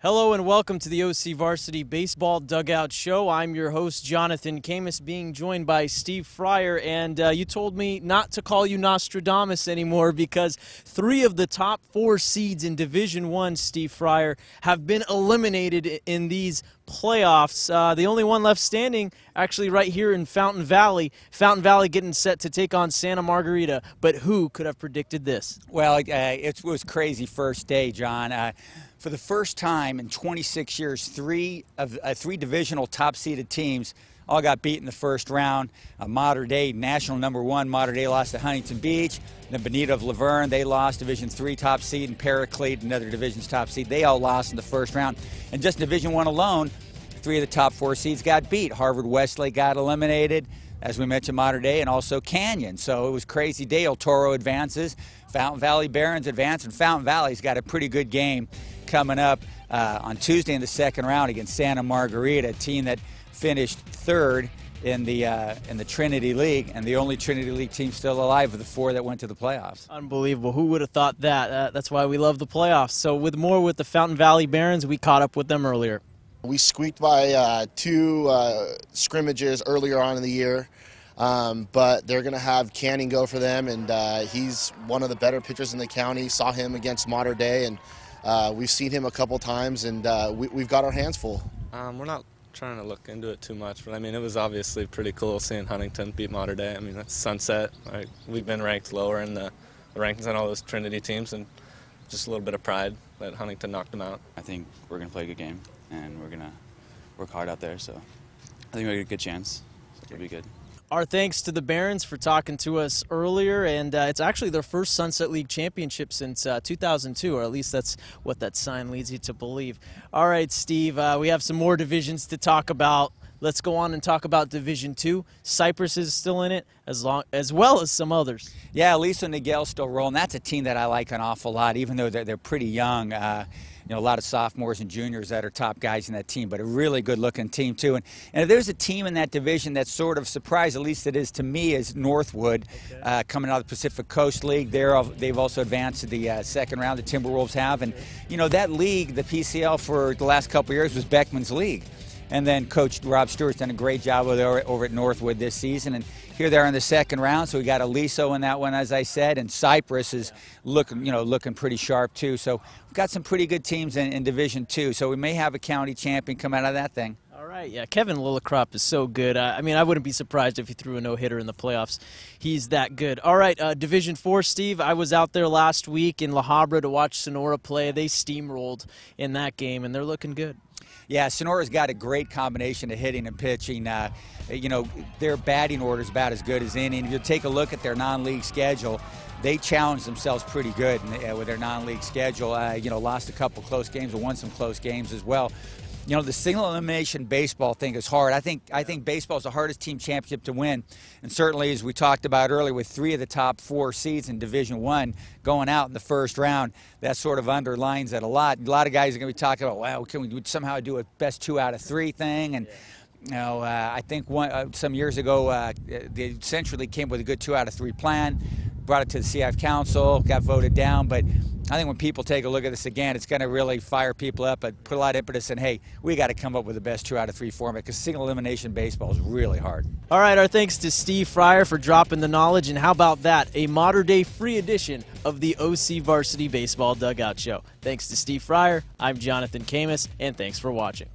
Hello and welcome to the OCVarsity Baseball Dugout Show. I'm your host, Jonathan Khamis, being joined by Steve Fryer. And you told me not to call you Nostradamus anymore because 3 of the top 4 seeds in Division I, Steve Fryer, have been eliminated in these playoffs. The only one left standing actually right here in Fountain Valley. Fountain Valley getting set to take on Santa Margarita. But who could have predicted this? Well, it was crazy first day, John. For the first time in 26 years, 3 divisional top-seeded teams all got beat in the first round. Mater Dei, national #1, Mater Dei lost to Huntington Beach. Then Bonita of Laverne, they lost Division III top seed, and Paraclete, another division's top seed. They all lost in the first round. And just Division I alone, 3 of the top 4 seeds got beat. Harvard Westlake got eliminated, as we mentioned, Mater Dei, and also Canyon. So it was crazy day. El Toro advances, Fountain Valley Barons advance, and Fountain Valley's got a pretty good game coming up on Tuesday in the second round against Santa Margarita, a team that finished 3rd in the Trinity League, and the only Trinity League team still alive of the 4 that went to the playoffs. Unbelievable. Who would have thought that? That's why we love the playoffs. So with more with the Fountain Valley Barons, we caught up with them earlier. We squeaked by 2 scrimmages earlier on in the year, but they're going to have Canning go for them, and he's one of the better pitchers in the county. Saw him against Mater Dei, and we've seen him a couple times, and we've got our hands full. We're not trying to look into it too much, but I mean, it was obviously pretty cool seeing Huntington beat Mater Dei. I mean, that's Sunset. We've been ranked lower in the rankings on all those Trinity teams, and just a little bit of pride that Huntington knocked them out. I think we're going to play a good game, and we're going to work hard out there, so I think we have a good chance. So it'll be good. Our thanks to the Barons for talking to us earlier, and it's actually their first Sunset League championship since 2002, or at least that's what that sign leads you to believe. All right, Steve, we have some more divisions to talk about. Let's go on and talk about Division II. Cypress is still in it, as well as some others. Yeah, Lisa Niguel's still rolling. That's a team that I like an awful lot, even though they're pretty young. You know, a lot of sophomores and juniors that are top guys in that team, but a really good-looking team, too. And if there's a team in that division that's sort of surprised, at least it is to me, is Northwood, coming out of the Pacific Coast League. They've also advanced to the second round. The Timberwolves have. And, you know, that league, the PCL, for the last couple of years was Beckman's league. And then Coach Rob Stewart's done a great job over at Northwood this season. And here they are in the second round. So we got Aliso in that one, as I said, and Cypress is looking pretty sharp too. So we've got some pretty good teams in Division II. So we may have a county champion come out of that thing. All right, yeah, Kevin Lillicrop is so good. I mean, I wouldn't be surprised if he threw a no-hitter in the playoffs. He's that good. All right, Division IV, Steve, I was out there last week in La Habra to watch Sonora play. They steamrolled in that game, and they're looking good. Yeah, Sonora's got a great combination of hitting and pitching. You know, their batting order is about as good as any. And if you take a look at their non-league schedule, they challenged themselves pretty good with their non-league schedule. You know, lost a couple close games and won some close games as well. You know, the single elimination baseball thing is hard. I think baseball is the hardest team championship to win. And certainly, as we talked about earlier, with 3 of the top 4 seeds in Division I going out in the first round, that sort of underlines it a lot. A lot of guys are going to be talking about, well, can we somehow do a best 2 out of 3 thing? And you know, I think some years ago, they essentially came with a good 2 out of 3 plan, brought it to the CIF Council, got voted down. But I think when people take a look at this again, it's going to really fire people up and put a lot of impetus in, hey, we got to come up with the best 2 out of 3 format, because single elimination baseball is really hard. All right, our thanks to Steve Fryer for dropping the knowledge. And how about that? A Mater Dei free edition of the OCVarsity Baseball Dugout Show. Thanks to Steve Fryer, I'm Jonathan Khamis, and thanks for watching.